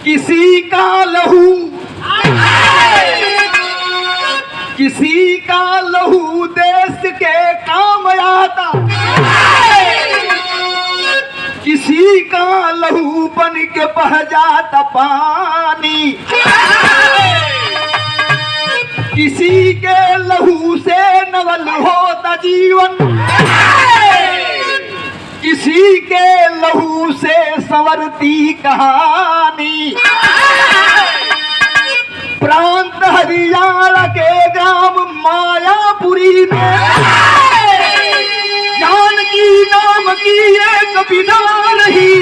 किसी का लहू, किसी का लहू देश के काम आता, किसी का लहू बन के बह जाता पानी, किसी के लहू से नवल होता जीवन, किसी के लहू से संवरती कहानी। प्रांत हरियाणा के ग्राम मायापुरी में जानकी नाम की एक विधवा रही।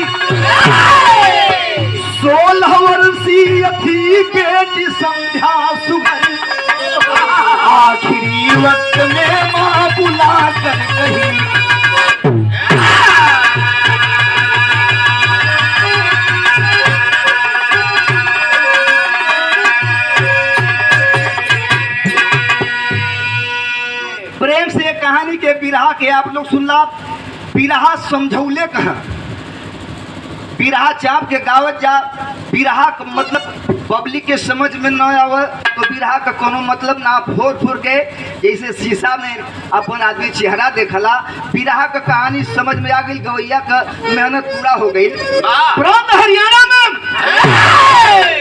16 वर्षीय थी बेटी संध्या सुगन, आखिरी वक्त में मां बुला कर कही, प्रेम से कहानी के बिरहा के आप लोग सुनला। बिरहा समझौले कहा, बिरहा चाप के गावत जा, बिरहा का मतलब पब्लिक के समझ में न आवे तो बिरहा का कोनो मतलब ना। फोर फोर के जैसे शीशा में अपन आदमी चेहरा देखला, बिरहा का कहानी समझ में आ गई, गवैया का मेहनत पूरा हो गई। प्रांत हरियाणा में,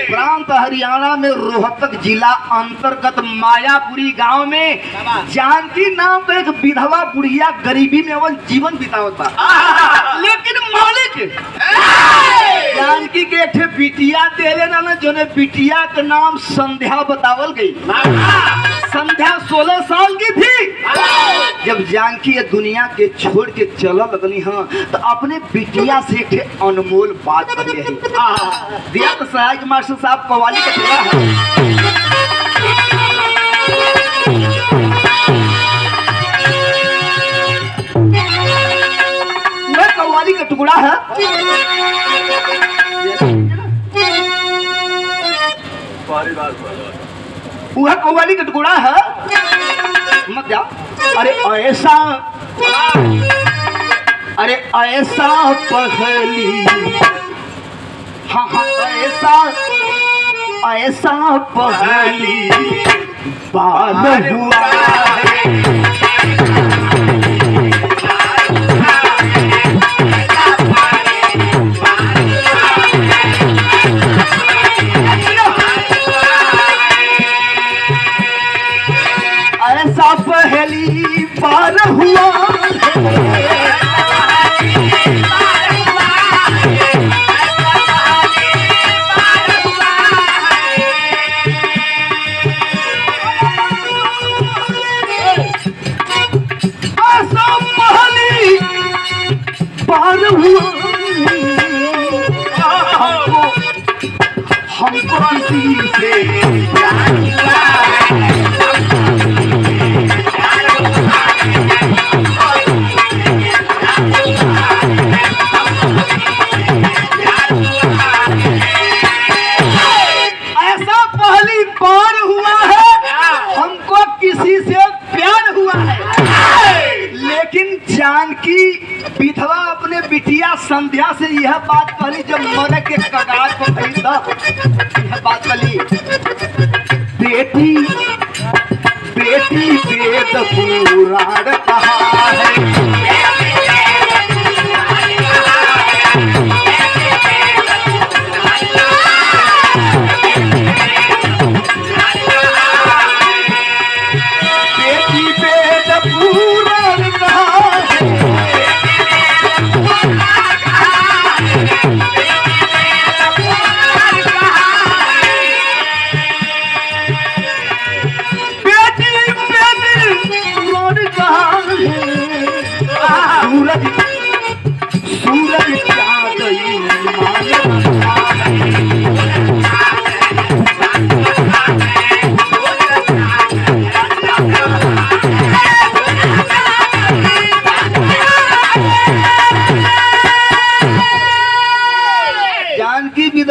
प्रांत हरियाणा में रोहतक जिला अंतर्गत मायापुरी गांव में जानकी नाम का एक विधवा बुढ़िया गरीबी में अवन जीवन बितावत बा। लेकिन मालिक जानकी के एक बिटिया देले ना, जोने बिटिया का नाम संध्या बतावल गई। संध्या 16 साल की थी जब जानकी ये दुनिया के छोड़ के चल लगनी। हाँ, तो अपने बिटिया से एक अनमोल बात कर रही दिया। तो सहायक मास्टर साहब कव्वाली का टुकड़ा है, वह कव्वाली का टुकड़ा है। वह कव्वाली का टुकड़ा है, मत जा। अरे ऐसा, अरे ऐसा पहली, हाँ हाँ ऐसा, ऐसा पहली बार हुआ है। ऐसा पहली बार हुआ पार हुआ हमको किसी से ऐसा पहली बार हुआ है, हमको किसी से प्यार हुआ है। लेकिन जानकी विधवा अपने बिटिया संध्या से यह बात कहली जब मरे के कगार पर खड़ी था। यह बात कहली, बेटी बेटी वेद पुराण कहा है,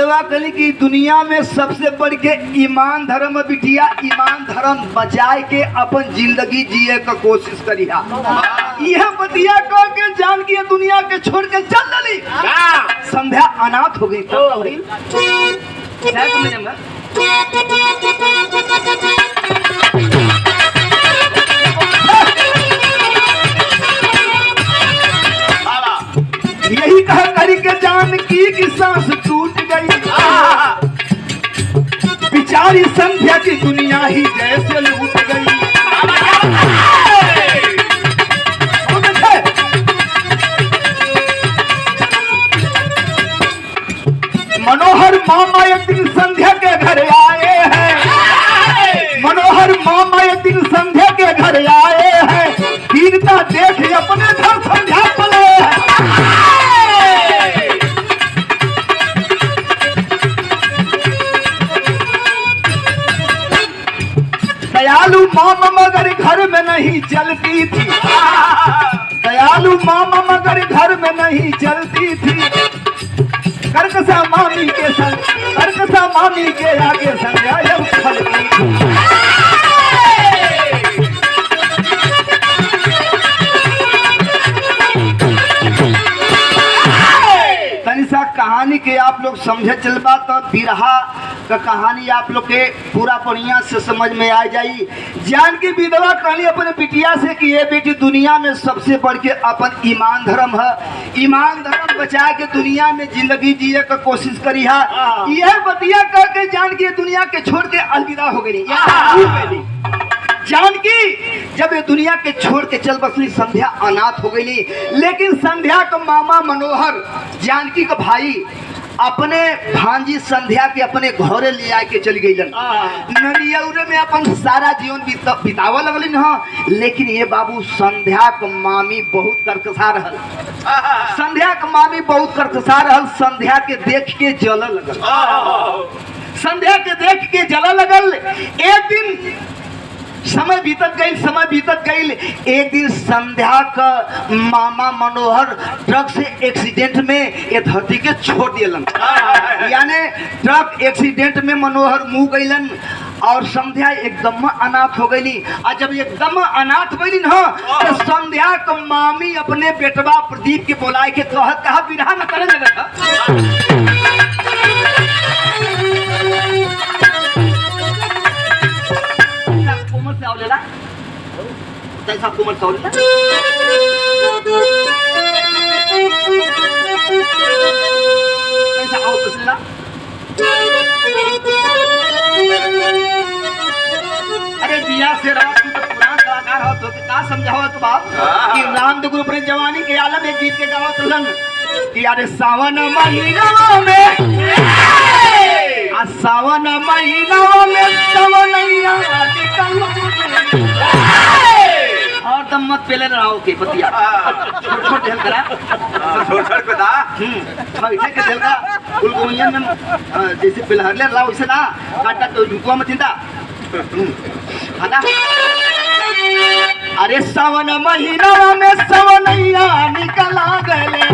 विधवा कहली कि दुनिया में सबसे बढ़ के ईमान धर्म बिटिया, ईमान धर्म बचाए के अपन जिंदगी जिए का कोशिश करिया। यह बतिया कह के जानकी दुनिया के छोड़ के चल डली। संध्या अनाथ हो गई। यही कह करके जानकी की सांस टूट गई। बिचारी संध्या की दुनिया ही जैसे लूट गई। मनोहर मामा एक दिन संध्या के घर आए हैं। मनोहर मामा एक दिन संध्या के घर आए हैं। दीनता देख अपने घर संध्या पले। दयालु मामा मगर घर में नहीं चलती थी। दयालु मामा मगर घर में नहीं चलती थी। करकसा मामी के संग, करकसा मामी के आगे संध्या जब खलती थी। तनिसा कहानी के आप लोग समझे चलबा तो बिरहा का कहानी आप लोग के पूरा बढ़िया से समझ में आ जाई। जानकी विधवा कहली अपने बिटिया से कि ये बेटी दुनिया में सबसे बढ़ के अपन ईमान धर्म है। ईमान धर्म बचा के दुनिया में जिंदगी जिए का कोशिश करी है। यह बतिया कह के जानकी दुनिया के छोड़ के अलविदा हो गई। जानकी जब ये दुनिया के छोड़ के चल बसली, संध्या अनाथ हो गई। लेकिन संध्या का मामा मनोहर जानकी का भाई अपने भांजी संध्या के अपने घरे ले आके चल गई। ननियौरे में अपन सारा जीवन बितावा लगलिन ह। लेकिन ये बाबू संध्या का मामी बहुत करकसा रहल। संध्या का मामी बहुत करकसा रहल। संध्या के देख के जल लगल। संध्या के देख के जल लगल। एक दिन समय बीतत गई, समय बीतत गई। एक दिन संध्या का मामा मनोहर ट्रक से एक्सीडेंट में ये धरती के छोड़ दिलन। यानी ट्रक एक्सीडेंट में मनोहर मुँह गईलन और संध्या एकदम अनाथ हो गई। और जब एकदम अनाथ गई न तो संध्या का मामी अपने बेटवा प्रदीप के बोलाए के कहा बिरहा न करे लगा। कैसा कुमर सौल कैसा आओ तसला। अरे जिया से रात तू तो पुराना कलाकार हो तो क्या समझाओ तो बाप कि राम दुगुरु अपने जवानी के आलम में गीत के गाओ तुलन कि अरे सावन महीना में सावन महीना में सवनैया और दम मत पेले रहो के पतिया छोट छोट ढेल करा छोट छोट पे दा बैठे के ढेल का गुलगुनियन में जैसे पिलहरले रहो वैसे ना काटा तो झुकवा मत चिंता हां। अरे सावन महीना में सवनैया निकला गले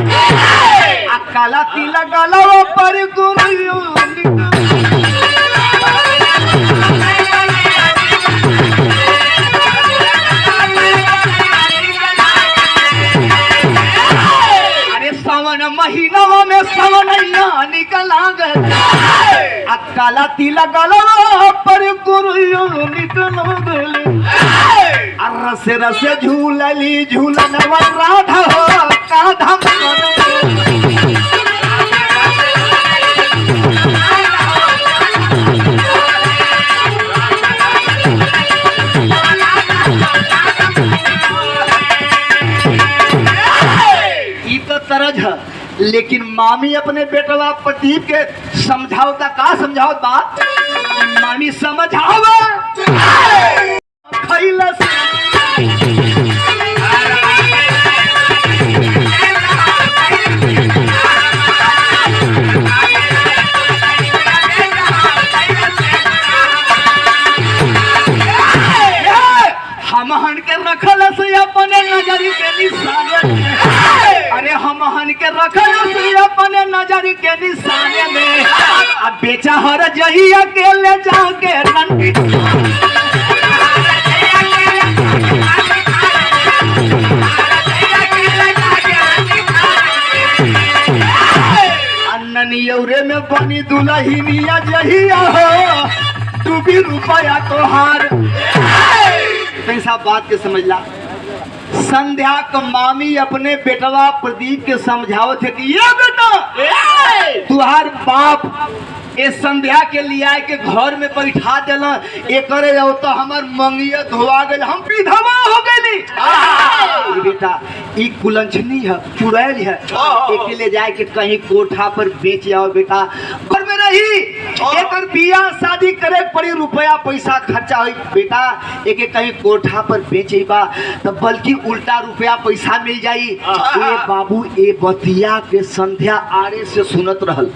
काला तिलक गलवा पर गुरु सावन महीना में सवनैया निकला गए काला तिलक गलवा पर गुरु निकला गए। रस रस झूलली झूलन राधा हो काधा तरज है। लेकिन मामी अपने बेटवा प्रदीप के समझाओ का समझाओ बात मामी समझाओ हमहन के रखल से अपने नजर के निशान। अरे हमहन के रखल से अपने नजर के निशाने में अब बेचा हर जही अकेले जाके ननियौरे में बनी दुल्हनिया जहिया हो तू भी रुपया तोहार कैसा बात के समझला। संध्या का मामी अपने बेटवा प्रदीप के समझाओ थे कि ये बेटा तुहार बाप ए संध्या के लिया के घर में बैठा दिल एक तो हमार मंगिया धोआ गए हम विधवा हो गई बेटा ई कुलंछनी है चुड़ैल है एक ले जाए के कहीं कोठा पर बेच जाओ बेटा घर में रही एक बियाह शादी करे पड़ी रुपया पैसा खर्चा हुई बेटा एक कहीं कोठा पर बेचेबा तो बल्कि उल्टा रुपया पैसा मिल जाई। ए बाबू ए बतिया के संध्या आरे से सुनत रहल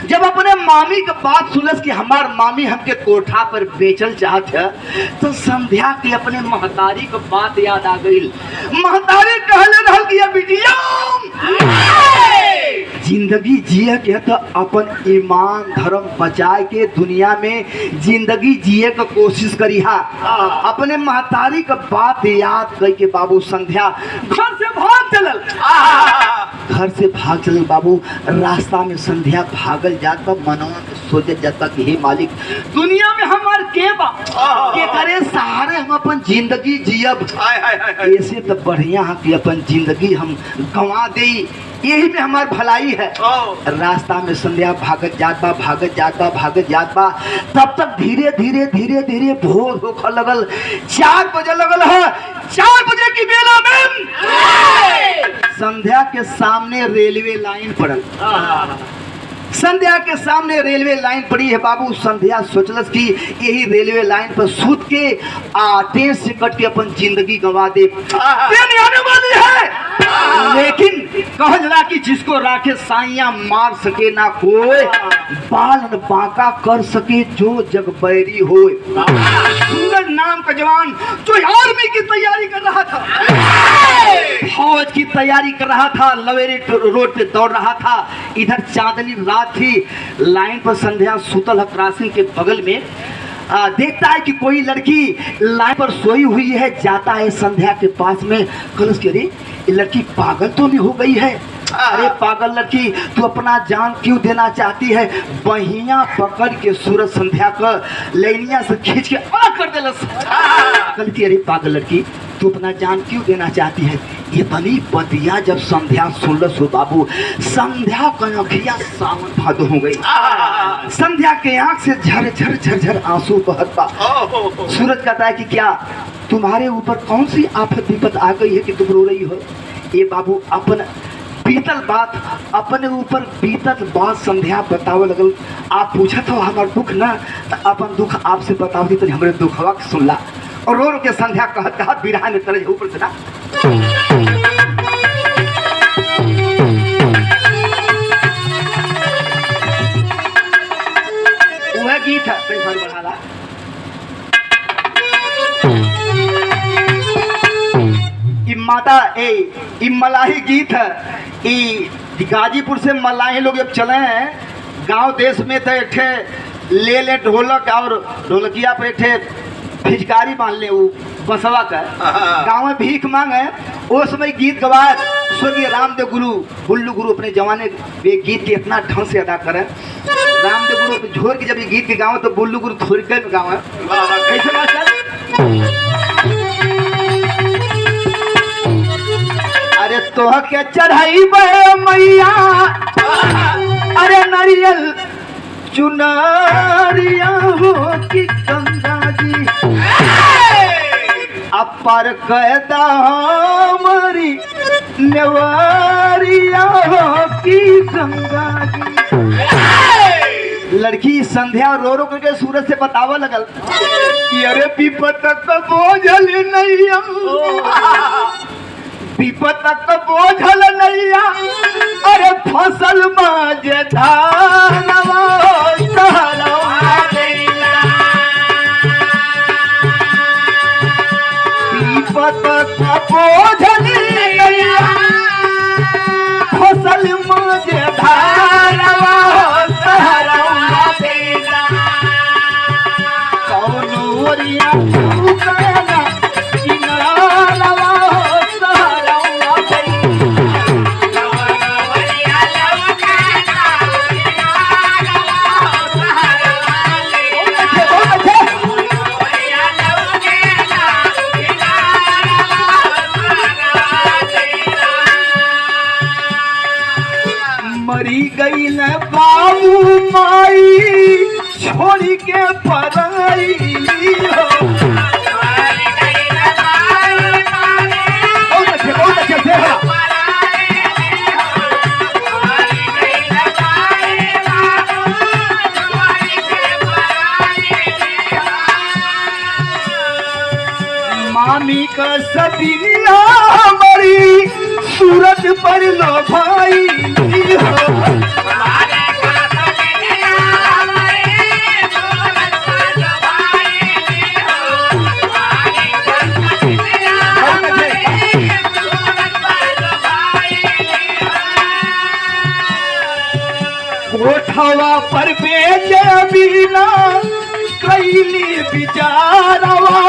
जब अपने मामी के बात सुनस कि हमार मामी हमके कोठा पर बेचल चाहत है तो संध्या के अपने महतारी के बात याद आ गई। महतारी कहले रहल कि ये बिटिया जिंदगी जिए के तो अपन ईमान धर्म बचाए के दुनिया में जिंदगी जिए के कोशिश करी हा। अपने महतारी का बात याद कर के बाबू संध्या घर से भाग चलल घर से भाग चलल बाबू। रास्ता में संध्या भागल जाता मनवा में सोचत जाता कि हे मालिक दुनिया में हमार के बा के करे सहारे हम अपन जिंदगी जियब ऐसे तो बढ़िया है कि अपन जिंदगी हम गंवा दे यही में हमार भलाई है। रास्ता में संध्या भागत जात बा तब तक धीरे धीरे धीरे धीरे भोर होकर लगल 4 बजे लगल है। 4 बजे की बेला में संध्या के सामने रेलवे लाइन पड़ल। संध्या के सामने रेलवे लाइन पड़ी है बाबू। संध्या सोचलस कि यही रेलवे लाइन पर सूत के ट्रेन से कट के अपन जिंदगी गंवा दे। ट्रेन आने वाली है लेकिन कह जरा कि जिसको राखे साइया मार सके ना कोई बालन बांका कर सके जो जग बैरी हो। सूरज नाम का जवान जो आर्मी की तैयारी कर रहा था फौज की तैयारी कर रहा था लवेरी रोड पे दौड़ रहा था। इधर चांदनी रात थी लाइन पर संध्या सुतल क्रॉसिंग के बगल में देखता है कि कोई लड़की लाइन पर सोई हुई है। जाता है संध्या के पास में कलश के अरे ये लड़की पागल तो नहीं हो गई है। अरे पागल लड़की तू अपना जान क्यों देना चाहती है। बहिया पकड़ के सूरज संध्या का लेनिया से खींच के अलग कर देलस। कहती अरे पागल लड़की तू अपना जान क्यों देना चाहती है। ये बनी बतिया जब संध्या सुनलस हो बाबू संध्या का आँखिया सावन भादो हो गई। संध्या के आंख से झर झर झर झर आंसू बहत बा। सूरज कहता है कि क्या तुम्हारे ऊपर कौन सी आफत विपत आ गई है कि तुम रो रही हो। ये बाबू अपन बीतल बात अपने ऊपर बीतल बात संध्या बतावे लगल। आप पूछत हो हमार दुख ना तो अपन दुख आपसे बताओ तो हमारे दुखवा सुनला। और रो रो के संध्या कहत बिरहा ने तरह ऊपर से ना वह गीत है बढ़ाला माता ए मलाही गीत है। गाजीपुर से मलाही लोग जब चले हैं गांव देश में तो एठे ले ढोलक और ढोलकिया पे एठे फिचकारी बांध ले वो बसवा का गाँव में भीख मांगे। उस समय गीत गवाए स्वर्गीय रामदेव गुरु बुल्लू गुरु अपने जमाने में गीत के इतना ढंग से अदा करें। रामदेव गुरु झोर के जब ये गीत के गाँव तो बुल्लू गुरु थोड़ी देर में गाँव है कैसे मास्टर। अरे तो के चढ़ाई मैया अरे नारियल चुनरिया हो कि गंगा जी अपर कहता हमारी नेवरिया हो कि गंगा जी। लड़की संध्या रो रो करके सूरज से बतावा लगल कि अरे विपत का बोझल नैया विपत का बोझल नैया अरे फसल बाजे धानवा विपत का बोझल नैया फसल जे धारवा सहरवा देना कौनो ओरिया तू कहना किनारवा सहरवा देना मरी गई न बाबू माई छोड़ी के पराई हो। बहुत अच्छे से मामी का सदिया मरी सूरज पर लो भाई हो। कोठवा पर बेच बिना कैली बिचारवा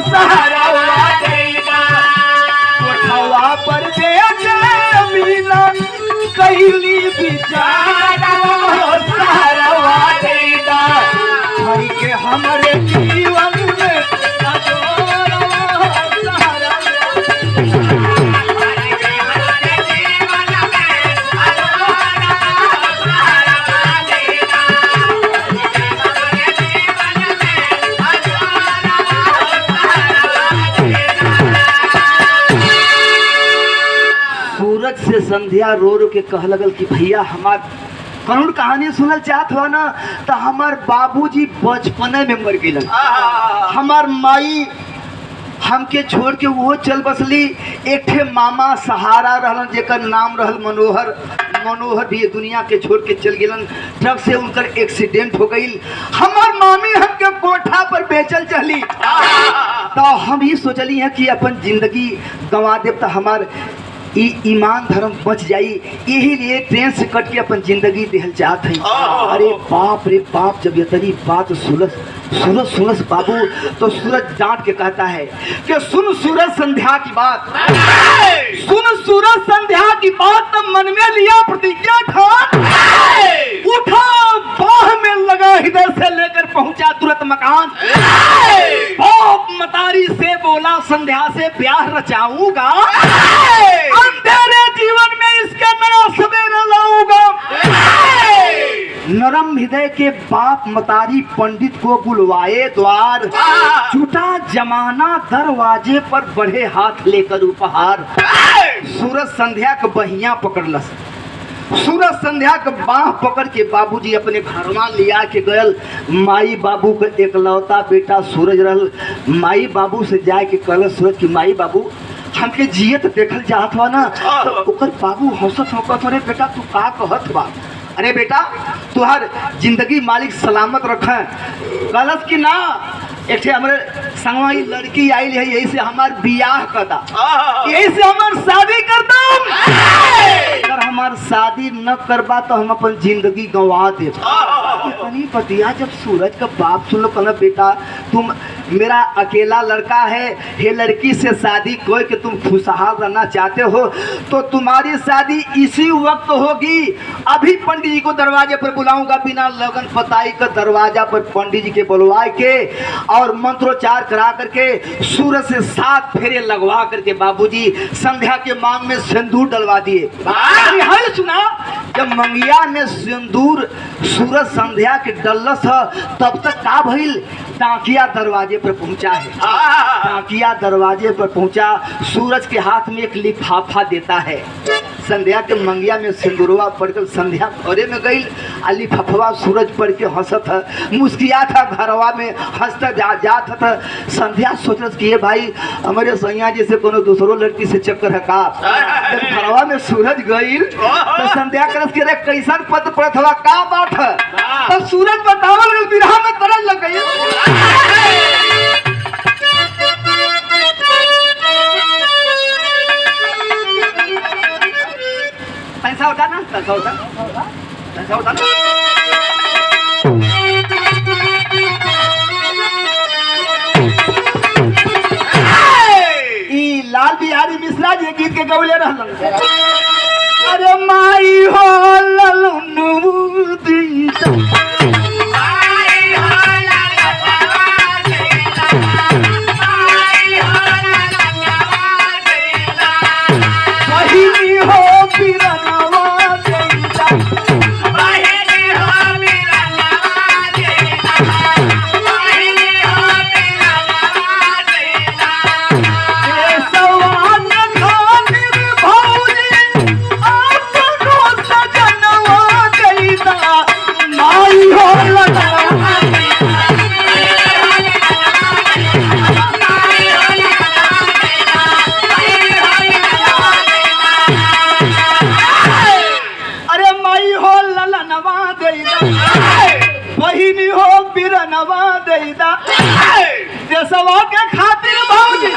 सहारवा देना कोठवा पर बेच बिना कैली बिचारवा सहारवा देना भाई के हमारे जीवन में अजोरवा सहारवा से संध्या रो रो के कह लगल कि भैया हमार करुण कहानी सुनल चाहत हो ना तो हमार बाबूजी बचपने में मर गए हमार माई हमके छोड़ के वो चल बसली एक ठे मामा सहारा रहलन जेकर नाम रहल मनोहर मनोहर भी दुनिया के छोड़ के चल गए ट्रक से उनकर एक्सीडेंट हो गई हमार मामी हमके कोठा पर बेचल चली तो हम ही सोचली है कि अपन जिंदगी गंवा देव तो हमार ईमान धर्म बच जाई यही लिए ट्रेन से कट के अपन जिंदगी दिहल चाहत है। अरे बाप रे बाप जब ये तरी बात सूरज बाबू तो सूरज डांट के कहता है कि सुन सूरज संध्या की बात सुन सूरज संध्या की बात तब मन में लिया प्रतिज्ञा ठान उठा बाह में लगा हृदय से लेकर पहुंचा तुरंत मकान बाप मतारी से बोला संध्या से ब्याह रचाऊंगा अंधेरे जीवन में इसके नया सवेरा लाऊंगा नरम हृदय के बाप मतारी पंडित को बुलवाए द्वार छूटा जमाना दरवाजे पर बढ़े हाथ लेकर उपहार सूरज संध्या का बहिया पकड़लस सूरज संध्या का बाह पकड़ के बाबूजी अपने घरवा लिया के गयल माई बाबू का एकलौता बेटा सूरज रहल माई बाबू से जाए के कहल सूरज की माई बाबू हमके जियत देखल चाहत हुआ ना तो ओकर बाबू हौसत होकत रे बेटा तू का कहत बा अरे बेटा तुहार जिंदगी मालिक सलामत रखे गलत की ना एक हमारे संगवा लड़की आई है यही से हमार बियाह करता यही से हमार शादी करता अगर हमार शादी न करबा तो हम अपन जिंदगी गंवा दे पतिया जब सूरज का बाप सुन लो कहना बेटा तुम मेरा अकेला लड़का है ये लड़की से शादी कोई कि तुम खुशहाल रहना चाहते हो तो तुम्हारी शादी इसी वक्त होगी अभी पंडित जी को दरवाजे पर बुलाऊंगा बिना लगन पताई का दरवाजा पर पंडित जी के बुलवा के और मंत्रोच्चार करा करके सूरज से 7 फेरे लगवा करके बाबूजी संध्या के मांग में सिंदूर डलवा दिए सुना जब मंगिया में सिंदूर सूरज संध्या के डलस तब तक का भइल टाकिया दरवाजे पर पहुंचा है टाकिया दरवाजे पर पहुंचा सूरज के हाथ में एक लिफाफा देता है संध्या के मंगिया में सिंदूरवा पड़कर संध्या घरे में गई आ लिफाफा सूरज पढ़ के हंसत है मुस्किया था घरवा में हंसता जात था संध्या सोचत कि ये भाई हमारे सैया जी से कोनो दूसरो लड़की से चक्कर है का जब घरवा में सूरज गई तो संध्या करस के रे कैसन पद पड़त हवा का बात है तो सूरज बतावल बिरहा में तरल लग गई पैसा होता ना लाल बिहारी मिश्रा जी गीत के गौले रहलन। अरे माई हो ललनु दीदा बहिनी हो बिरनवा दीदा बहिनी हो बिरनवा देदा देशवा के खातिर भौजी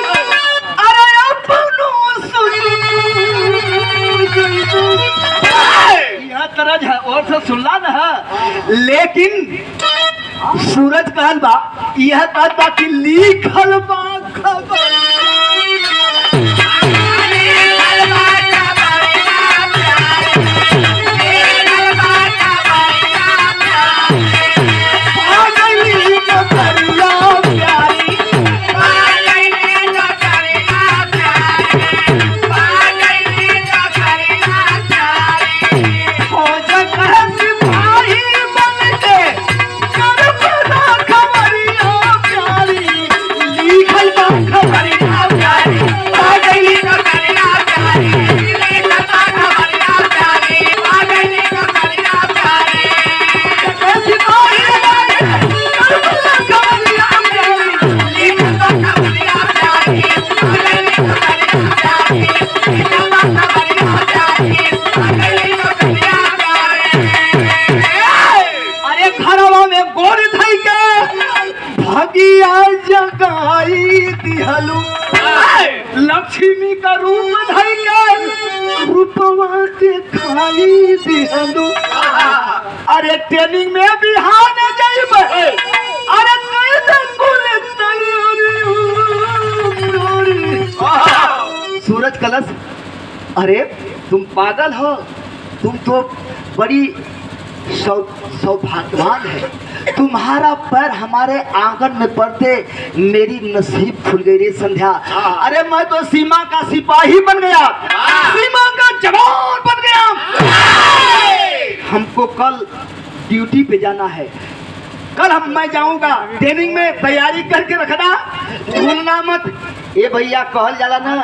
अरे अपनो यहाँ तरह और से सुनला न। लेकिन सूरज कहल बा यह कहल बा कि लिखल बा खबर दिहलू लक्ष्मी का रूप धैया रूपवा के खाई दिहलू। अरे ट्रेनिंग में बिहान जाइब अरे सूरज कलश अरे तुम पागल हो, तुम तो बड़ी सौभाग्यवान है। तुम्हारा पैर हमारे आंगन में पड़ते मेरी नसीब खुल गई रे संध्या। अरे मैं तो सीमा का सिपाही बन गया, सीमा का जवान बन गया। हमको कल ड्यूटी पे जाना है, कल मैं जाऊंगा ट्रेनिंग में, तैयारी करके रखना, भूलना मत। ये भैया कहल जाला ना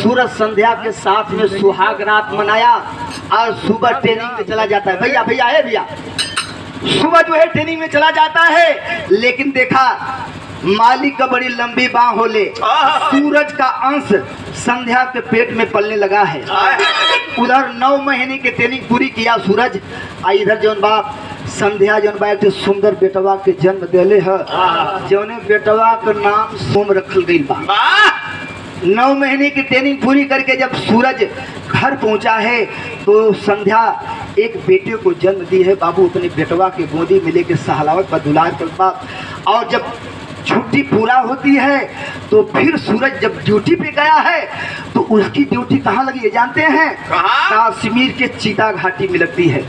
सूरज संध्या के साथ में सुहाग रात मनाया और सुबह ट्रेनिंग में चला जाता है। भैया भैया है भैया सुबह जो है ट्रेनिंग में चला जाता है, लेकिन देखा मालिक का बड़ी लंबी बाह होले, सूरज का अंश संध्या के पेट में पलने लगा है। उधर 9 महीने की ट्रेनिंग पूरी किया सूरज, इधर जौन बाप संध्या जौन बा एक सुंदर बेटवा के जन्म दिले है, जौने बेटवा का नाम सोम रखल गई बा। 9 महीने की ट्रेनिंग पूरी करके जब सूरज घर पहुंचा है तो संध्या एक बेटे को जन्म दी है। बाबू अपने बेटवा के गोदी में लेके सहलावत बदुलार करता, और जब छुट्टी पूरा होती है तो फिर सूरज जब ड्यूटी पे गया है तो उसकी ड्यूटी कहाँ लगी है जानते हैं? कश्मीर के चीता घाटी में लगती है।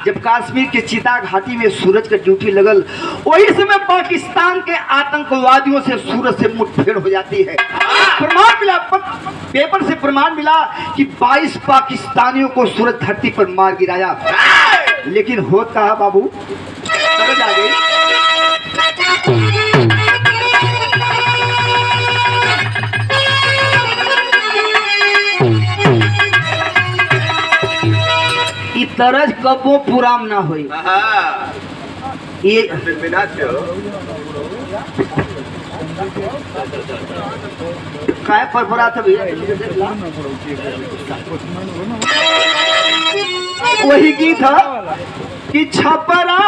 जब कश्मीर के चीता घाटी में सूरज का ड्यूटी लगल, वही समय पाकिस्तान के आतंकवादियों से सूरज से मुठभेड़ हो जाती है। प्रमाण मिला, पेपर से प्रमाण मिला कि 22 पाकिस्तानियों को सूरज धरती पर मार गिराया। लेकिन होत कहा बाबू, समझ आ गई? तरज कबो पुराम ना होई। ये काय परपरा था भैया, वही गीत था कि छपरा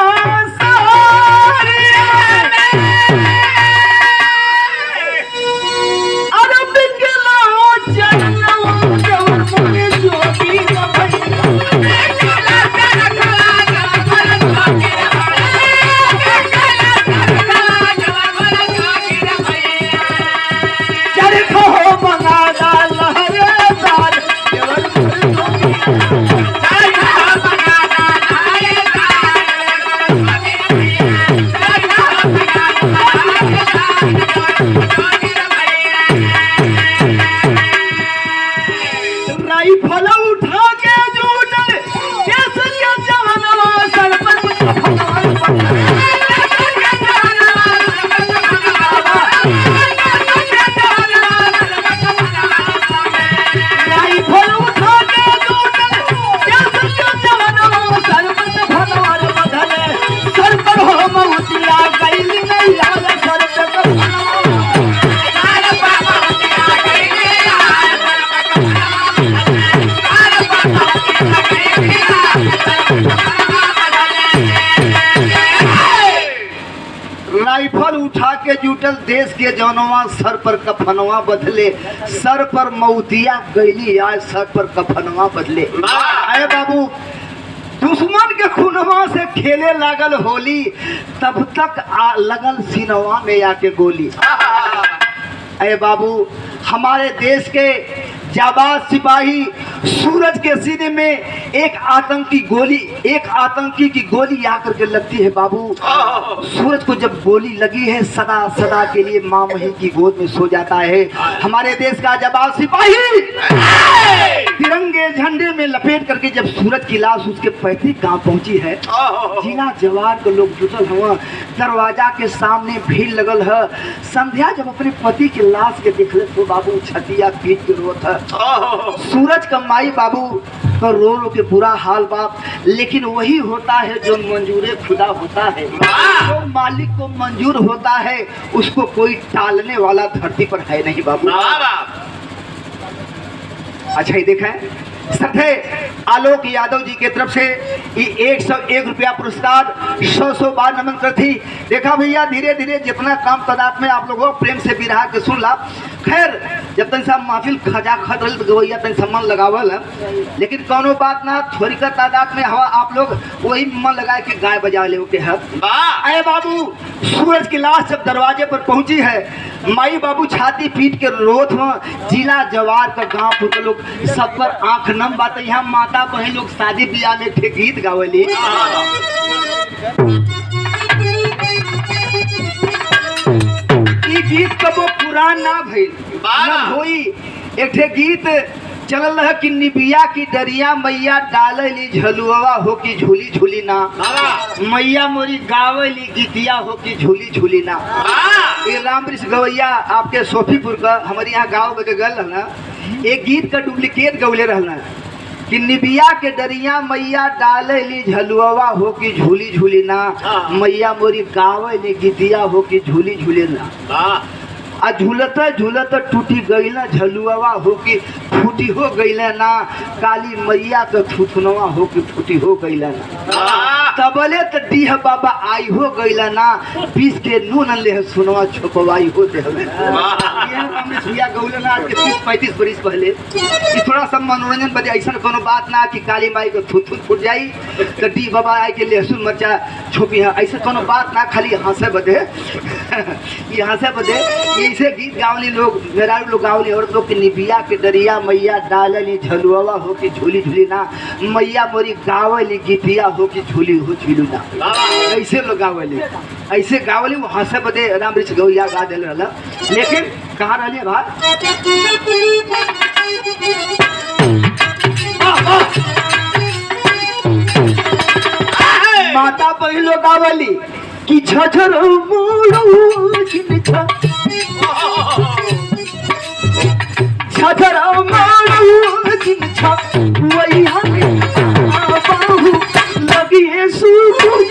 लूटल देश के जौनवा सर पर कफनवा बदले, सर पर मौतिया गईली आज सर पर कफनवा बदले। अरे बाबू दुश्मन के खूनवा से खेले लागल होली, तब तक लगल सीनवा में आके गोली। अरे बाबू हमारे देश के जाबाज सिपाही सूरज के सीने में एक आतंकी की गोली आकर के लगती है बाबू। सूरज को जब गोली लगी है सदा सदा के लिए माँ मही की गोद में सो जाता है। हमारे देश का जाबाज सिपाही तिरंगे झंडे में लपेट करके जब सूरज की लाश उसके पैतृक गांव पहुंची है, जिला जवार के लोग जुटल हुआ, दरवाजा के सामने भीड़ लगल है। संध्या जब अपने पति के लाश के देखले तो बाबू छतिया पीट के रोत है। सूरज का माई बाबू का रो रो के बुरा हाल बाप, लेकिन वही होता है जो मंजूर खुदा होता है, जो मालिक को मंजूर होता है उसको कोई टालने वाला धरती पर है नहीं बाबू। अच्छा ये देखें सथे आलोक यादव जी के तरफ से 101 रुपया पुरस्कार 100 बार नमन करती। देखा भैया धीरे धीरे जितना काम तादाद में आप लोगों प्रेम से बिरहा के सुन ला। खैर जब तक सब महफिल खजा खट रही तो गवैया तन सम्मान लगावल है, लेकिन कोनो बात ना थोड़ी का तादाद में हवा आप लोग वही मन लगा के गाय बजा ले के है। अरे बाबू सूरज की लाश जब दरवाजे पर पहुंची है, माई बाबू छाती पीट के रोत हुआ। जिला जवार का गांव के लोग सब पर आंख नम बात। यहाँ माता बहन लोग शादी ब्याह में थे गीत गावली। गीत कबो पुरान ना भइल ना होई। एक ठे गीत चलल है कि निबिया की डरिया मैया डालली झलुआ हो की झूली झूली ना, मैया मोरी गावली गीतिया हो की झूली झूली ना। ये रामकृष्ण गवैया आपके सोफीपुर का हमारे यहाँ गाँव में गल ना, एक गीत का डुप्लीकेट गवले रहना कि निबिया के डरिया मैया डालली झलुआ हो की झूली झूली ना, मैया मोरी गावली गीतिया हो की झूली झूली ना। आ झूलत झूलत टूटी गई ना झलुआ हो की फूटी हो गई ना, काली मैया के थुथुनवा हो की फूटी हो गई ना। तबले तो डीह बाबा आई हो गई ना, पीस के नून ले सुनवा छुपवाई हो दे। भैया गौले ना आज के 30-35 बरिस पहले थोड़ा सा मनोरंजन बदे ऐसा कोनो बात ना कि काली माई को थुथुन फूट जाई तो डी बाबा आई के लहसुन मरचा छुपी है, ऐसा कोनो बात ना, खाली हंसे बदे ये हंसे बदे ऐसे गीत गावली लोग मेहरारू लोग गावली और लोग के निबिया के डरिया मैया डालली झलुआ हो की झूली झूली ना, मैया मोरी गावली गीतिया हो की झूली हो झूली ना। ऐसे लोग गावली ऐसे गावली वो हंसे बदे रामकृष्ण गवैया गा दिल रहला। लेकिन कहाँ रहलिए बात माता पहिलो गावली कि झझर मोड़ो झझर मोड़ो झिझा वही हमें बाहु लगी है सूरज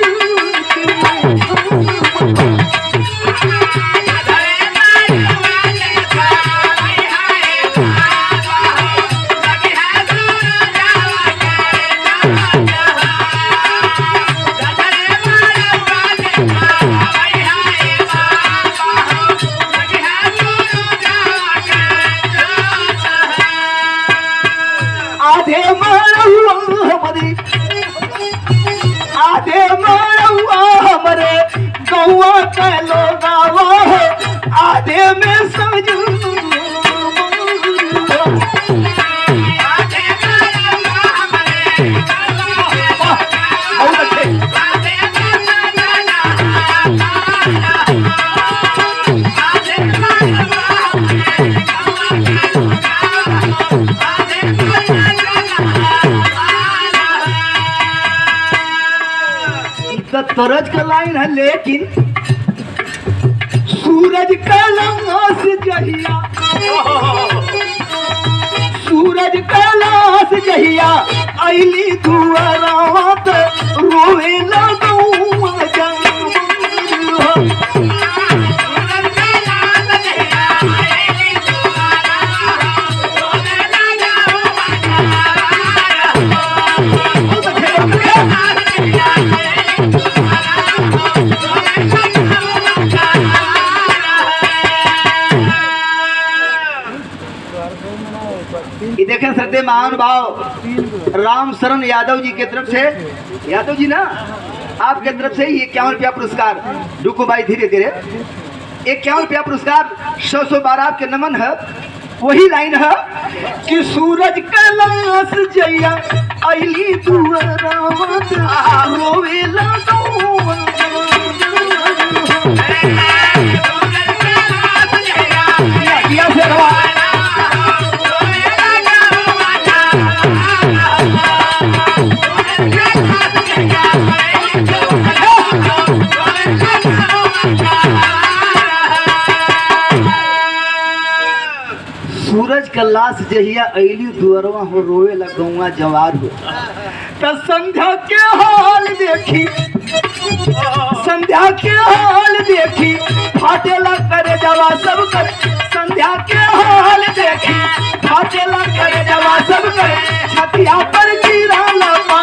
आधे मरवा हमरे गौआ के लोग आधे में सजू तरज का लाइन है, लेकिन सूरज का लाश जहिया सूरज का लाश जहिया अली दुआरा तो रोए लगू महानुभाव राम शरण यादव जी की तरफ से, यादव जी ना आपके तरफ से 51 रुपया पुरस्कार। रुको भाई धीरे धीरे। 51 रुपया पुरस्कार 100 आपके नमन है। वही लाइन है कि सूरज कैलाश जैया अली रोवे सूरज का लाश जहिया अली दुअरवा हो रोवे लगौआ जवार हो। तो संध्या के हाल देखी, संध्या के हाल देखी फाटेला करे जवा सब करे। संध्या के हाल देखी फाटेला करे जवा सब करे। छतिया पर गिरा लपा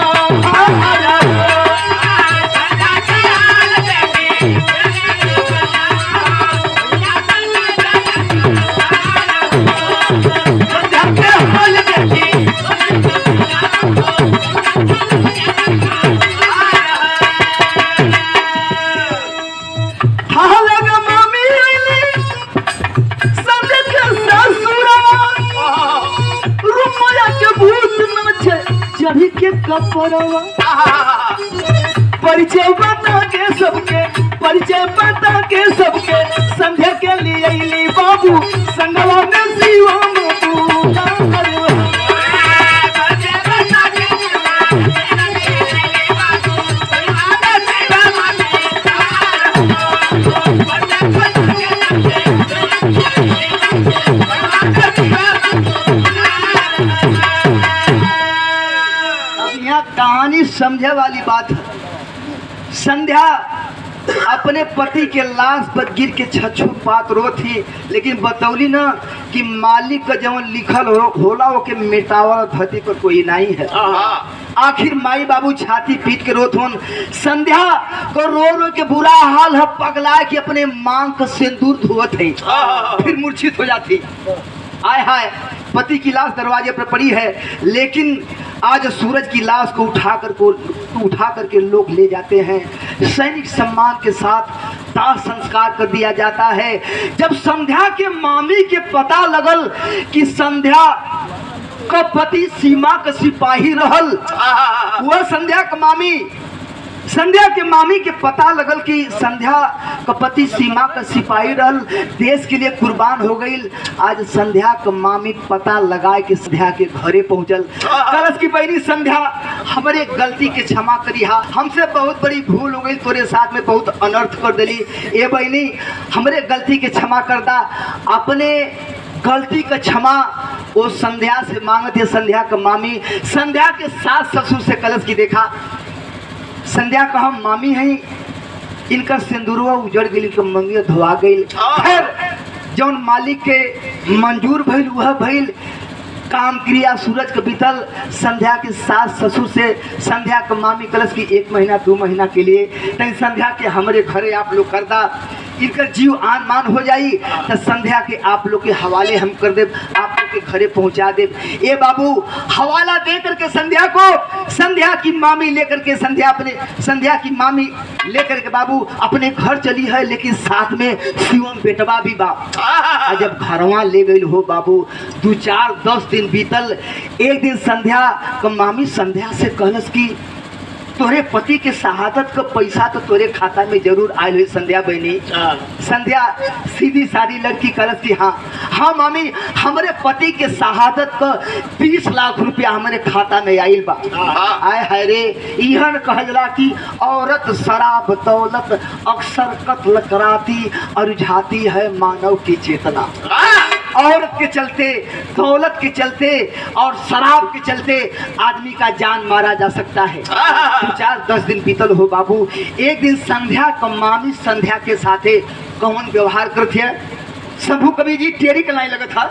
कपड़वा परिचय बता के सबके, परिचय बता के सबके। संध्या के लिए अली बाबू संगवा में जीवा कहानी समझे वाली बात है। संध्या अपने पति के लाश पर गिर के छछू पात रो थी, लेकिन बतौली ना कि मालिक का जवन लिखल होला वो के मिटावल धरती पर कोई नहीं है। आखिर माई बाबू छाती पीट के रोत होन। संध्या को रो रो के बुरा हाल है, पगला के अपने मांग का सिंदूर धोवत है, फिर मूर्छित हो जाती। आय हाय, पति की लाश दरवाजे पर पड़ी है, लेकिन आज सूरज की लाश को उठा करके लोग ले जाते हैं। सैनिक सम्मान के साथ दाह संस्कार कर दिया जाता है। जब संध्या के मामी के पता लगल कि संध्या का पति सीमा का सिपाही रहल, वह संध्या के मामी के पता लगल कि संध्या का पति सीमा का सिपाही रहल, देश के लिए कुर्बान हो गई। आज संध्या का मामी पता लगाए कि संध्या के घरे पहुंचल। कलश की बहनी संध्या, हमारे गलती के क्षमा करी हा, हमसे बहुत बड़ी भूल हो गई, तोरे साथ में बहुत अनर्थ कर दिली। ए बहनी हमारे गलती के क्षमा कर दा। अपने गलती का क्षमा वो संध्या से मांगत है। संध्या का मामी संध्या के सास ससुर से कलश की देखा, संध्या का हम मामी हैं, इनका सिंदूरवा उजड़ गई, मंगिया धोआ गई। खैर जौन मालिक के मंजूर भइल वह भइल। काम क्रिया सूरज के बीतल। संध्या के सास ससुर से संध्या का मामी कलश की 1 महीना 2 महीना के लिए तई संध्या के हमारे घरे आप लोग कर दा, इनका जीव आन मान हो जाई तो संध्या के आप लोग के हवाले हम कर दे, आप लोग के घरे पहुंचा दे। ए बाबू हवाला दे करके संध्या को, संध्या की मामी लेकर के संध्या की मामी लेकर के बाबू अपने घर चली है, लेकिन साथ में शिवम बेटवा भी बा। जब घरवा ले गई हो बाबू, 2-4-10 दिन बीतल। एक दिन संध्या का मामी संध्या से कहलस की तोरे पति के शहादत का पैसा तो तोरे खाता में जरूर आयल हुई। संध्या बहनी, संध्या सीधी सादी लड़की कलश की हाँ मामी, हमारे पति के शहादत का 20 लाख रुपया हमारे खाता में आयल बा। आय हाय रे, इहन कहला कि औरत शराब दौलत अक्सर कत्ल कराती और उझाती है मानव की चेतना। औरत के चलते, दौलत के चलते और शराब के चलते आदमी का जान मारा जा सकता है। 4-10 दिन बीतल हो बाबू। एक दिन संध्या का मामी संध्या के साथे कौन व्यवहार करते है। शंभू कवि जी टेरी के लाइन लगा था,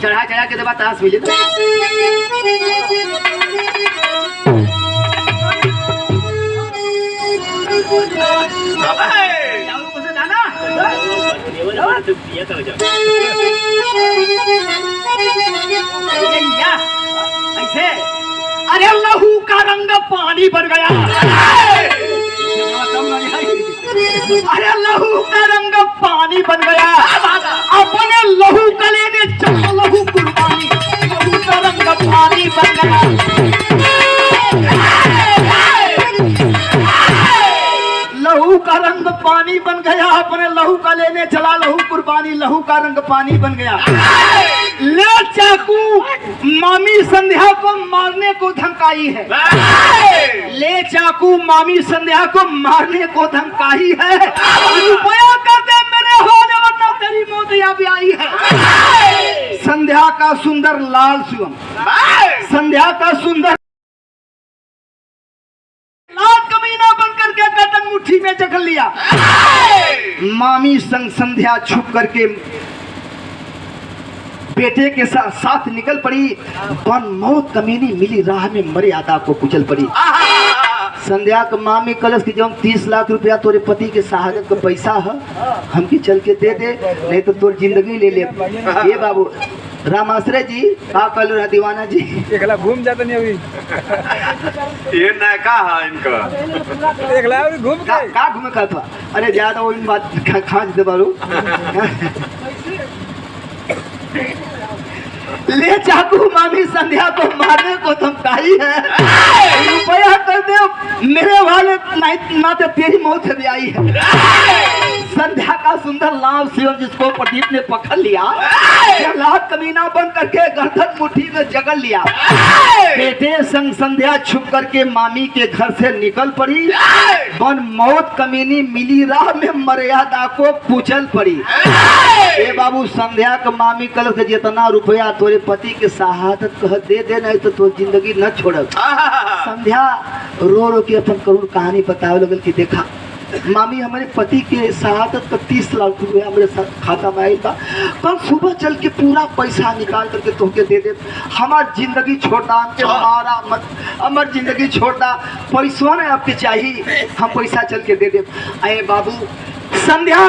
चढ़ा के दबा ताश मिले ऐसे अरे लहू का रंग पानी बन गया। अरे लहू का रंग पानी बन गया, अपने लहू का लेने चलो लहू कुर्बानी, लहू का रंग पानी बन गया। लहू का रंग पानी बन गया, अपने लहू का लेने चला लहू कुर्बानी, लहू का रंग पानी बन गया। ले चाकू मामी संध्या को मारने को धमकाई है, ले चाकू मामी संध्या को मारने को धमकाई है। रुपया कर दे मेरे होने वरना तेरी मौत यहाँ भी आई है। संध्या का सुंदर लाल शिवम, संध्या का सुंदर लाल कमीना बनकर के गर्दन मुट्ठी में जकड़ लिया। मामी संग संध्या छुप करके बेटे के साथ निकल पड़ी। बन मौत कमीनी मिली राह में मर्यादा को कुचल पड़ी। संध्या का मामी कलश की जब 30 लाख रुपया तोरे पति के शहादत का पैसा है, हमकी चल के दे दे, नहीं तो तोर जिंदगी ले ले। ये बाबू रामाश्रय जी का कल रहा दीवाना जी एकला घूम जाता नहीं अभी ये नयका है इनका एकला अभी घूम के का घूमे का था। अरे ज्यादा वो इन बात खांच दे बारू। ले चाकू मामी संध्या को मारने को धमकाई है। रुपया कर दे मेरे वाले ना तो तेरी मौत भी आई है। संध्या का सुंदर लाल शिवम जिसको प्रदीप ने पकड़ लिया, लाल कमीना बन करके गर्दन मुट्ठी में जकड़ लिया। बेटे संग संध्या छुप करके मामी के घर से निकल पड़ी। बन मौत कमीनी मिली राह में मर्यादा को कुचल पड़ी। ए बाबू संध्या का मामी कल से जितना रुपया तोरे पति के शहादत कह दे दे, नहीं तो तोर जिंदगी न छोड़ब। संध्या रो रो के अपन करुण कहानी बतावे लगल कि देखा मामी हमारे पति के शहादत का 30 लाख रुपया हमारे खाता में आयल बा, कल सुबह चल के पूरा पैसा निकाल करके तुमके दे दे। हमार जिंदगी छोड़ा, हमके मारा मत, हमार जिंदगी छोड़ा, पैसा नहीं आपके चाहिए, हम पैसा चल के दे दे। अरे बाबू संध्या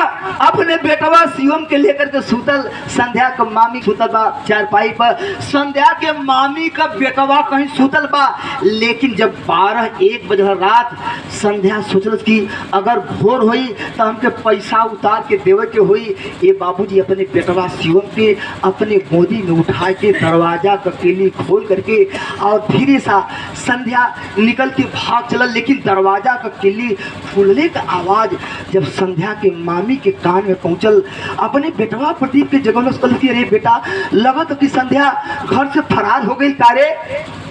अपने बेटवा शिवम के लेकर के सुतल। संध्या का मामी सुतल बा चारपाई पर, संध्या के मामी का बेटवा कहीं सुतल बा। लेकिन जब 12-1 बजे रात संध्या सोचल कि अगर भोर हुई तो हमके पैसा उतार के देवे के हुई। ये बाबूजी अपने बेटवा शिवम के अपने गोदी में उठा के दरवाजा का किली खोल करके और धीरे सा संध्या निकल के भाग चलल। लेकिन दरवाजा का किली खुलने का आवाज जब संध्या के मामी के कान में पहुंचल, अपने बेटवा प्रदीप के जगह कहती अरे बेटा लगत कि संध्या घर से फरार हो गई कारे।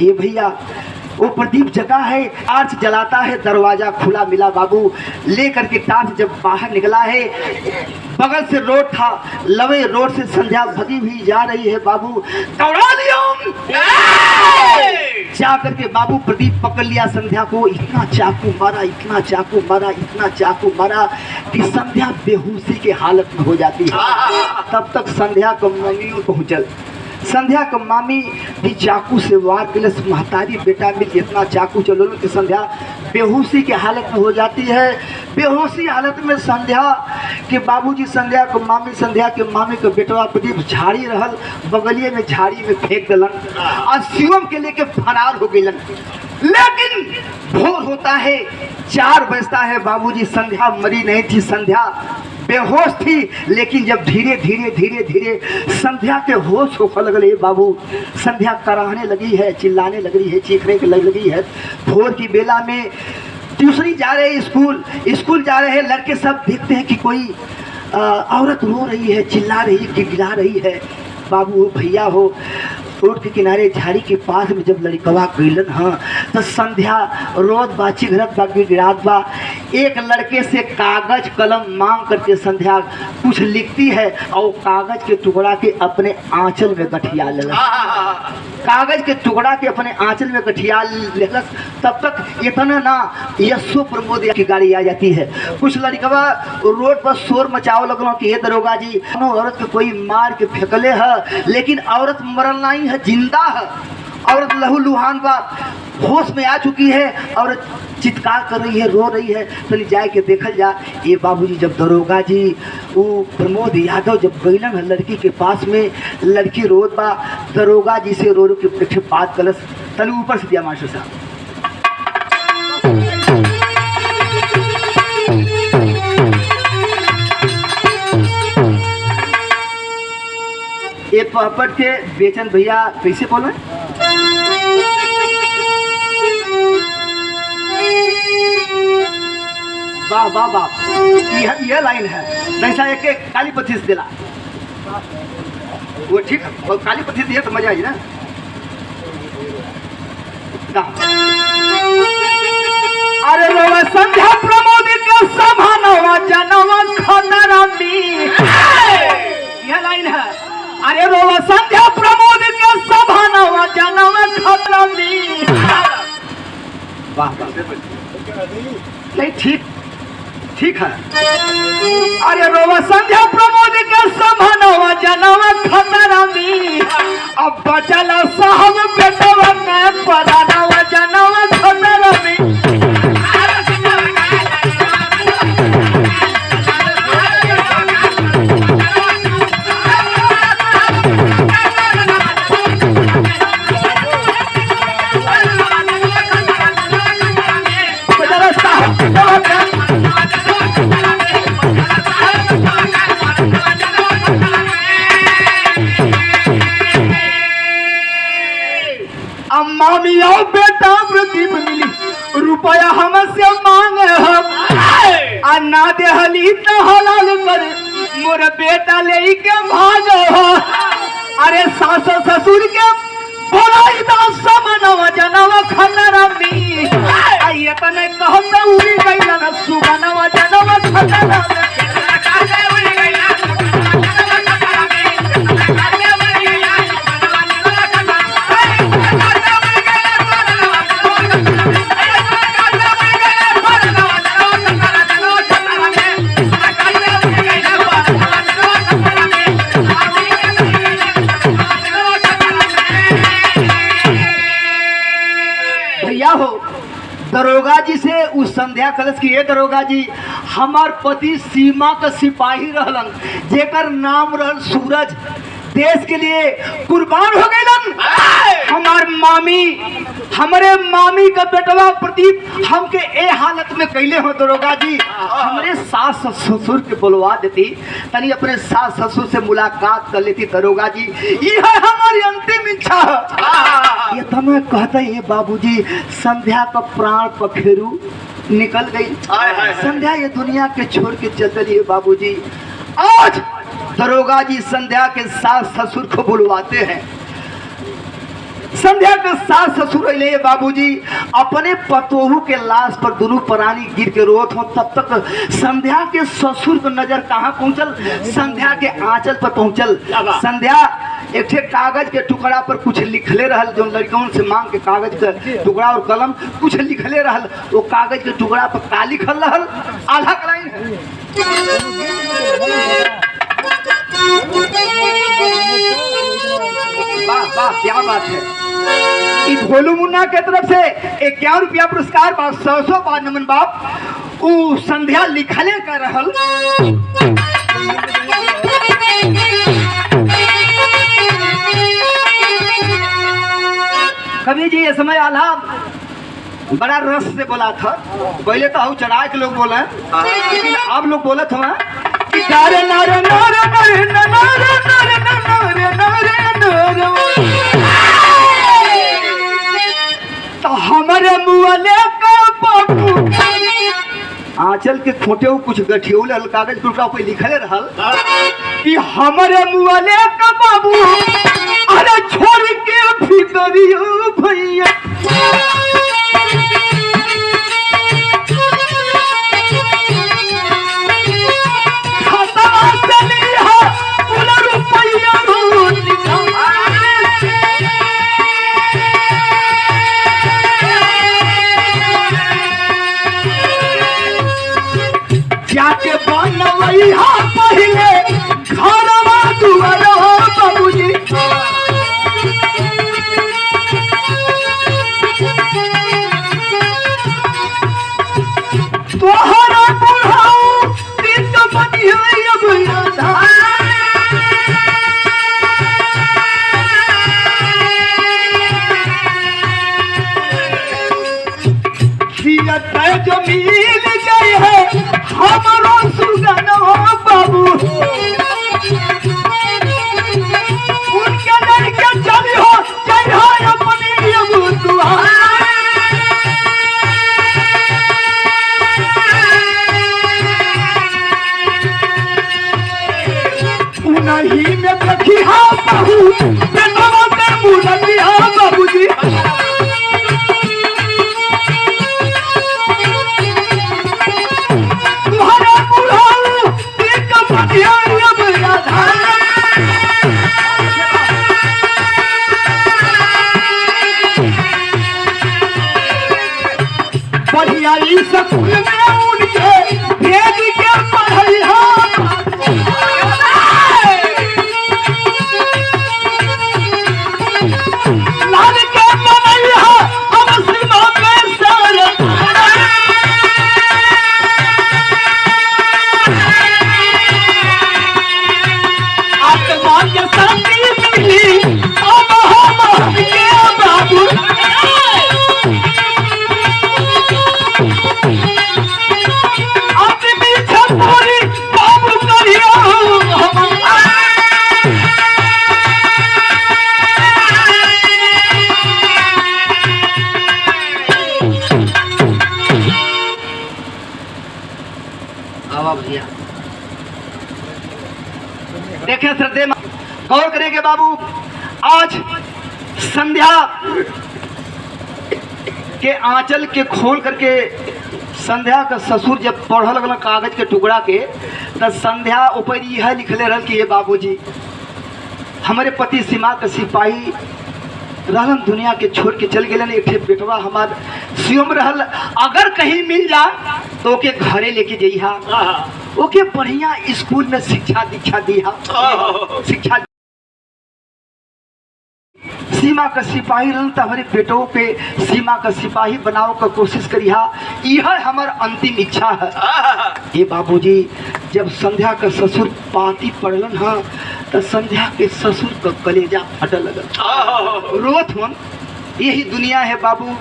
ये भैया वो प्रदीप जगह है, टार्च जलाता है, दरवाजा खुला मिला। बाबू लेकर के टार्च जब बाहर निकला है, बगल से रोड था, लवे रोड से संध्या भगी हुई जा रही है। बाबू दौड़ा लिया, जा करके बाबू प्रदीप पकड़ लिया संध्या को। इतना चाकू मारा, इतना चाकू मारा, इतना चाकू मारा कि संध्या बेहोशी के हालत में हो जाती है। तब तक संध्या को मम्मी पहुंचल। संध्या का मामी भी चाकू से वार के महतारी बेटा में इतना चाकू चलो कि संध्या बेहोशी की हालत में हो जाती है। बेहोशी हालत में संध्या के बाबूजी संध्या को मामी, संध्या के मामी के बेटवा प्रदीप झाड़ी रहल, बगलिए में झाड़ी में फेंक दिलन और शिवम के लेके फरार हो गइलन। लेकिन भोर होता है, 4 बजता है। बाबूजी संध्या मरी नहीं थी, संध्या बेहोश थी। लेकिन जब धीरे धीरे धीरे धीरे संध्या के होश होने लगे बाबू, संध्या कराहने लगी है, चिल्लाने लग रही है, चीखने के लगी है। भोर की बेला में ट्यूशनी जा रहे हैं, स्कूल जा रहे हैं लड़के, सब देखते हैं कि कोई औरत रो रही है, चिल्ला रही है, गिड़गिड़ा रही है। बाबू हो भैया हो, रोड के किनारे झाड़ी के पास में जब लड़कवा गइलन हाँ तो संध्या रोज बा, चिघरत बा, गिड़गिड़ात बा। एक लड़के से कागज कलम मांग करके संध्या कुछ लिखती है और कागज के टुकड़ा के अपने आंचल में गठिया लेलस। कागज के टुकड़ा के अपने आंचल में गठिया लेलस। तब तक इतना ना यशो प्रमोद की गाड़ी आ जाती है। कुछ लड़कवा रोड पर शोर मचाओ लगलो कि ये दरोगा जी औरत को कोई मार के फेंकले है, लेकिन औरत मरल नहीं है, जिंदा है। औरत लहू लुहान बा, होश में आ चुकी है और चित्कार कर रही है, रो रही है। चलिए जाए के देखल जा। ये बाबूजी जब दरोगा जी वो प्रमोद यादव जब गईलन है लड़की के पास में, लड़की रोत बा, दरोगा जी से रो रो के पीछे बात कलस। तनी ऊपर से दिया मास्टर साहब। ये पहपट के बेचन भैया कैसे बोले? वाह वाह वाह, यह लाइन है। जैसा एक एक काली पत्थी से दिला वो ठीक है, और काली पत्थी दिया तो मजा आई ना। अरे लोग संध्या प्रमोद के समानवा जनवा खतरा में, यह लाइन है। अरे लोग संध्या प्रमोद के समानवा जनवा खतरा में। वाह वाह, नहीं ठीक ठीक है। अरे रोवा संध्या प्रमोद के समानवा जनवा खतरा में, अब बचल साहब बेटवा में परानवा जनवा खतरा में। मामिया बेटा प्रदीप मिली रुपया हमसे मांगे हम, ना देहली तो हलाल कर मोर बेटा ले के भाग हो। अरे सास ससुर के बोलाई दा समनवा जनवा खतरा में, आइए तने कहत उड़ी गइला ना सुगनवा जनवा खतरा में। हो दरोगा जी से उस संध्या कलश की, ये दरोगा जी हमार पति सीमा का सिपाही रहलन, जेकर नाम रहल सूरज, देश के लिए कुर्बान हो गए। हमार मामी, हमारे मामी का बेटवा प्रदीप हमके ए हालत में कैले हो दरोगा जी। हमारे सास ससुर के बुलवा देती, तनी अपने सास ससुर से मुलाकात कर लेती दरोगा जी, ये है हमारी अंतिम इच्छा। ये तो मैं कहता ही बाबूजी, संध्या का प्राण पखेरु निकल गई। संध्या ये दुनिया के छोड़ के चल रही है बाबूजी। आज दरोगा जी संध्या के सास ससुर को बुलवाते हैं। संध्या के सास ससुर ले बाबूजी अपने पतोहू के लाश पर दोनों प्राणी गिर के रोत हो। तब तक संध्या के ससुर को नजर कहाँ पहुंचल? संध्या के आंचल पर पहुंचल। संध्या एक कागज के टुकड़ा पर कुछ लिखले रहल, जो लड़कियों से मांग के कागज के टुकड़ा और कलम कुछ लिखले रहल। वो कागज के टुकड़ा पर का लिखल रहल? आधा लाइन है। वाह वाह, क्या बात है। इस भोलू मुन्ना के तरफ से 51 रुपया पुरस्कार बा, 100 बा नमन बाप। उ संध्या लिखले कर रहल। कवि जी ये समय आला बड़ा रस से बोला था। पहले तो हम चढ़ा के लोग बोले, लेकिन अब लोग बोलत हुआ नारे नारे नारे नारे नारे नारे नारे नारे तो हमारे मुआले का बाबू आंचल के खोटे कुछ गठियोल कागज टुकड़ा पे लिखले रहल कि हमारे मुआले का बाबू अरे छोड़ के भीतरियो भैया जाके बनवैया पहिले घरवा दुआर हो बाबूजी हमारो सुगन हो बाबू उनके लड़के चली हो जय हो अपनी अबू दुआ नहीं में देखी हाँ बाबू बेटवा के मुरली हाँ बाबूजी तुम्हारा बुढ़ाऊ एक बढ़िया अब राधा बढ़िया स्कूल में उनके भेज के पढ़ाई लाल के बनैया हम सीमा पे सर आत्मा के शांति मिली अब हम के बाबू अपनी छपोरी बाबू करियो भैया देखें श्रद्धे गौर करेंगे बाबू आज संध्या के आंचल के खोल करके संध्या का ससुर जब पढ़ लगल कागज के टुकड़ा के तब संध्या ऊपर यह लिखले रह कि ये बाबूजी हमारे पति सीमा का सिपाही रहलन दुनिया के छोड़ के चल गए एक बेटवा हमार सियोम रहल अगर कहीं मिल जा तो ओके घरे लेके जइहा ओके बढ़िया स्कूल में शिक्षा दीक्षा दिहा शिक्षा सीमा का सिपाही रहन तो हमारे बेटों पे सीमा का सिपाही बनाओ का कोशिश करिहा यह हमार अंतिम इच्छा है ये बाबूजी जब संध्या का ससुर पाती पड़लन हाँ तो संध्या के ससुर का कलेजा फटल लगल रोत मन यही दुनिया है बाबू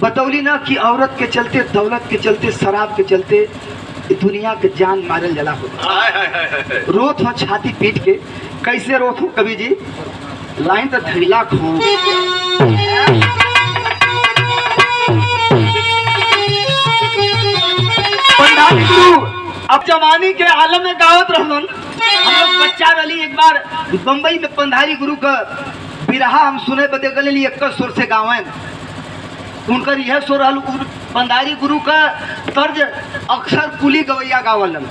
बतौली ना कि औरत के चलते दौलत के चलते शराब के चलते दुनिया के जान मारल जला हो रोत हो छाती पीट के कैसे रोत हो कवि जी लाइन तो धैला खो अब जवानी के आलम में गावत रहलन हम लोग बच्चा वाली एक बार बम्बई में पंधारी गुरु का बिरहा हम सुने बदे गले एक सुर से गावें उनकर यह सुर पंधारी गुरु का तर्ज अक्सर कुली गवैया गावलन